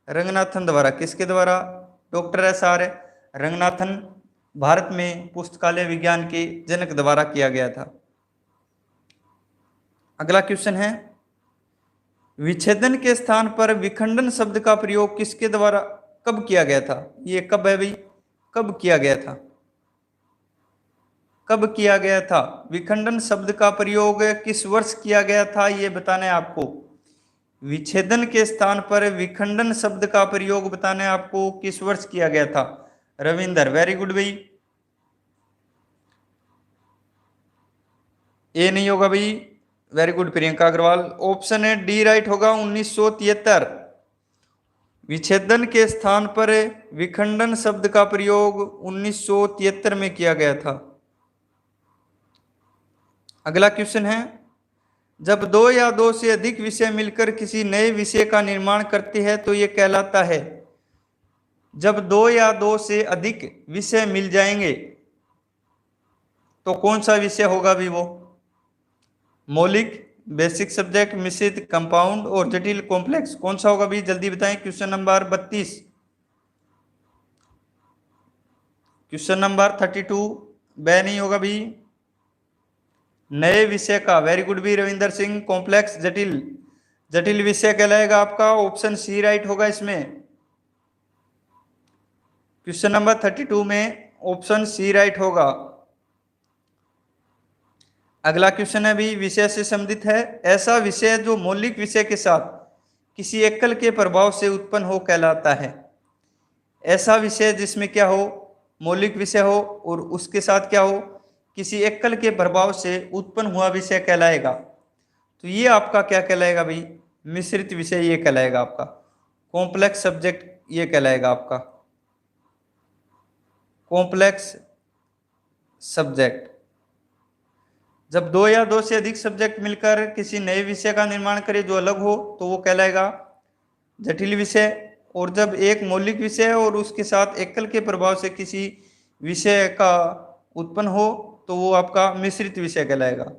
रंगनाथन द्वारा। किसके द्वारा, doctor S R Ranganathan, Bharat में पुस्तकालय विज्ञान के जनक द्वारा किया गया था। अगला क्वेश्चन है विच्छेदन के स्थान पर विखंडन शब्द का प्रयोग किसके द्वारा कब किया गया था। ये कब है भाई, कब किया गया था, कब किया गया था, विखंडन शब्द का प्रयोग किस वर्ष किया गया था, ये बताना है आपको। विच्छेदन के स्थान पर विखंडन शब्द का प्रयोग बताना है आपको किस वर्ष किया गया था। रविंदर, वेरी गुड भाई। ए नहीं होगा भाई, very good Priyanka Agarwal, option है डी राइट होगा 1973। विच्छेदन के स्थान पर विखंडन शब्द का प्रयोग 1973 में किया गया था। अगला क्वेश्चन है जब दो या दो से अधिक विषय मिलकर किसी नए विषय का निर्माण करते हैं तो यह कहलाता है। जब दो या दो से अधिक विषय मिल जाएंगे तो कौन सा विषय होगा भी वो, मौलिक, बेसिक सब्जेक्ट, मिश्रित, कंपाउंड और जटिल कॉम्प्लेक्स, कौन सा होगा भी, जल्दी बताएं। क्वेश्चन नंबर 32, क्वेश्चन नंबर 32 ब नहीं होगा भी, नए विषय का, वेरी गुड भी रविंदर सिंह। कॉम्प्लेक्स, जटिल, जटिल विषय कहलाएगा आपका, ऑप्शन सी राइट होगा इसमें। क्वेश्चन नंबर 32 में ऑप्शन सी राइट होगा। अगला क्वेश्चन है भी विषय से संबंधित है, ऐसा विषय जो मौलिक विषय के साथ किसी एकल के प्रभाव से उत्पन्न हो कहलाता है। ऐसा विषय जिसमें क्या हो, मौलिक विषय हो और उसके साथ क्या हो, किसी एकल के प्रभाव से उत्पन्न हुआ विषय कहलाएगा। तो ये आपका क्या कहलाएगा भाई, मिश्रित विषय ये कहलाएगा आपका, कॉम्प्लेक्स सब्जेक्ट ये कहलाएगा आपका, कॉम्प्लेक्स सब्जेक्ट। जब दो या दो से अधिक सब्जेक्ट मिलकर किसी नए विषय का निर्माण करे जो अलग हो तो वो कहलाएगा जटिल विषय, और जब एक मौलिक विषय है और उसके साथ एकल के प्रभाव से किसी विषय का उत्पन्न हो तो वो आपका मिश्रित विषय कहलाएगा।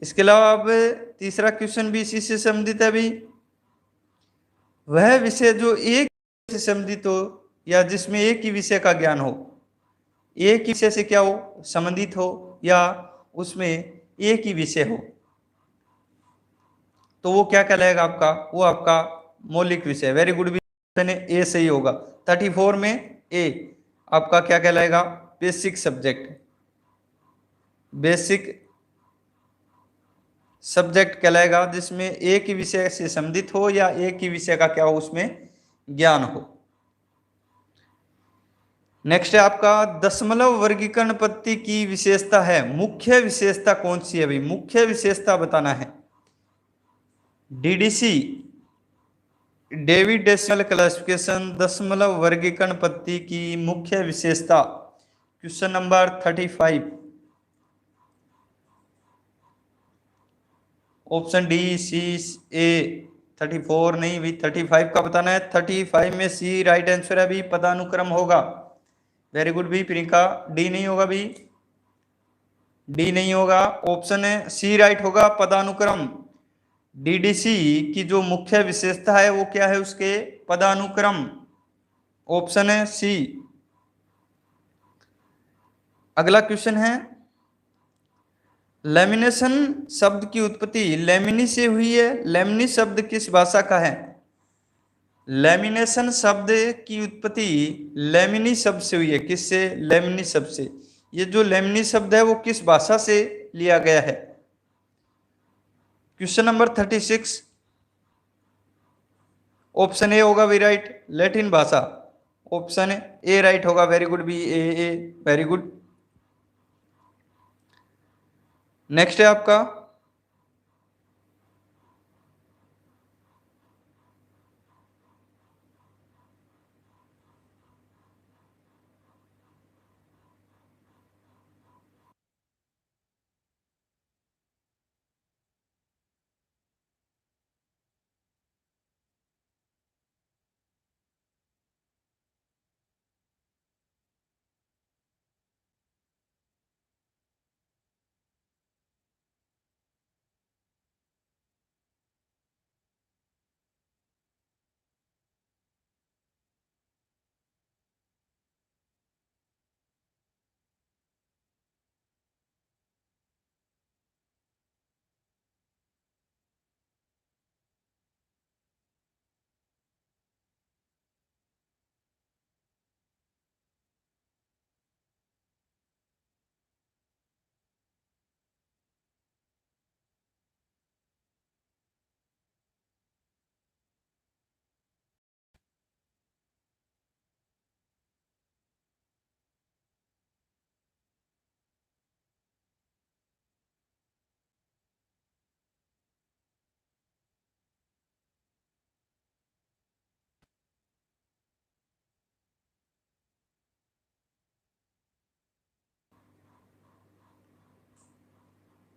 इसके अलावा अब तीसरा क्वेश्चन भी इसी से संबंधित है भी, वह विषय जो एक से संबंधित हो या जिसमें एक ही विषय का ज्ञान हो, एक ही विषय से क्या हो, संबंधित हो या उसमें एक ही विषय हो, तो वो क्या कहलाएगा आपका, वो आपका मौलिक विषय। वेरी गुड भी, ए सही होगा। 34 में ए आपका क्या कहलाएगा, बेसिक सब्जेक्ट, बेसिक सब्जेक्ट कहलाएगा जिसमें एक ही विषय से संबंधित हो या एक ही विषय का क्या हो, उसमें ज्ञान हो। नेक्स्ट है आपका दशमलव वर्गीकरण पद्धति की विशेषता है, मुख्य विशेषता कौन सी है भाई, मुख्य विशेषता बताना है। डीडीसी, डेविड डेसिमल क्लासिफिकेशन, दशमलव वर्गीकरण पद्धति की मुख्य विशेषता। क्वेश्चन नंबर 35, ऑप्शन डी, सी, ए, 34 नहीं भाई, 35 का बताना है। 35 में सी राइट आंसर है भाई, पदानुक्रम होगा। वेरी गुड भाई प्रियंका। डी नहीं होगा भाई, डी नहीं होगा, ऑप्शन है सी राइट होगा, पदानुक्रम। डीडीसी की जो मुख्य विशेषता है वो क्या है, उसके पदानुक्रम। ऑप्शन है सी। अगला क्वेश्चन है, लेमिनेशन शब्द की उत्पत्ति लेमिनी से हुई है। लेमिनी शब्द किस भाषा का है? लेमिनेशन शब्द की उत्पत्ति लेमिनी शब्द से हुई है। किससे? लेमिनी शब्द से। ये जो लेमिनी शब्द है वो किस भाषा से लिया गया है? क्वेश्चन नंबर 36, ऑप्शन ए होगा वी राइट, लैटिन भाषा। ऑप्शन ए राइट होगा। Very good B, A very good. Next है आपका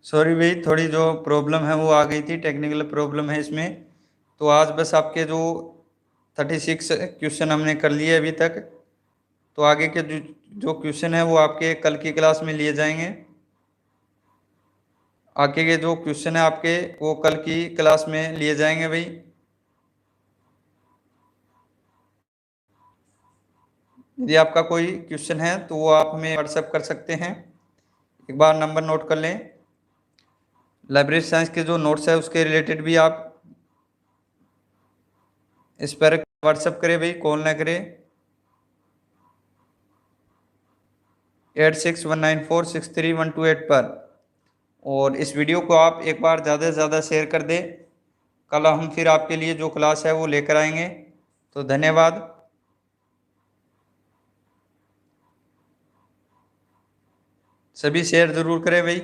सॉरी भाई, थोड़ी जो प्रॉब्लम है वो आ गई थी, टेक्निकल प्रॉब्लम है इसमें। तो आज बस आपके जो 36 क्वेश्चन हमने कर लिए अभी तक। तो आगे के जो क्वेश्चन है वो आपके कल की क्लास में लिए जाएंगे। आगे के जो क्वेश्चन है आपके वो कल की क्लास में लिए जाएंगे भाई। यदि आपका कोई क्वेश्चन है तो वो आप हमें व्हाट्सएप कर सकते हैं। एक बार नंबर नोट कर लें। लाइब्रेरी साइंस के जो नोट्स है उसके रिलेटेड भी आप इस पर व्हाट्सएप करें भाई, कॉल ना करें। 8619463128 पर। और इस वीडियो को आप एक बार ज़्यादा से ज़्यादा शेयर कर दें। कल हम फिर आपके लिए जो क्लास है वो लेकर आएंगे। तो धन्यवाद। सभी शेयर ज़रूर करें भाई।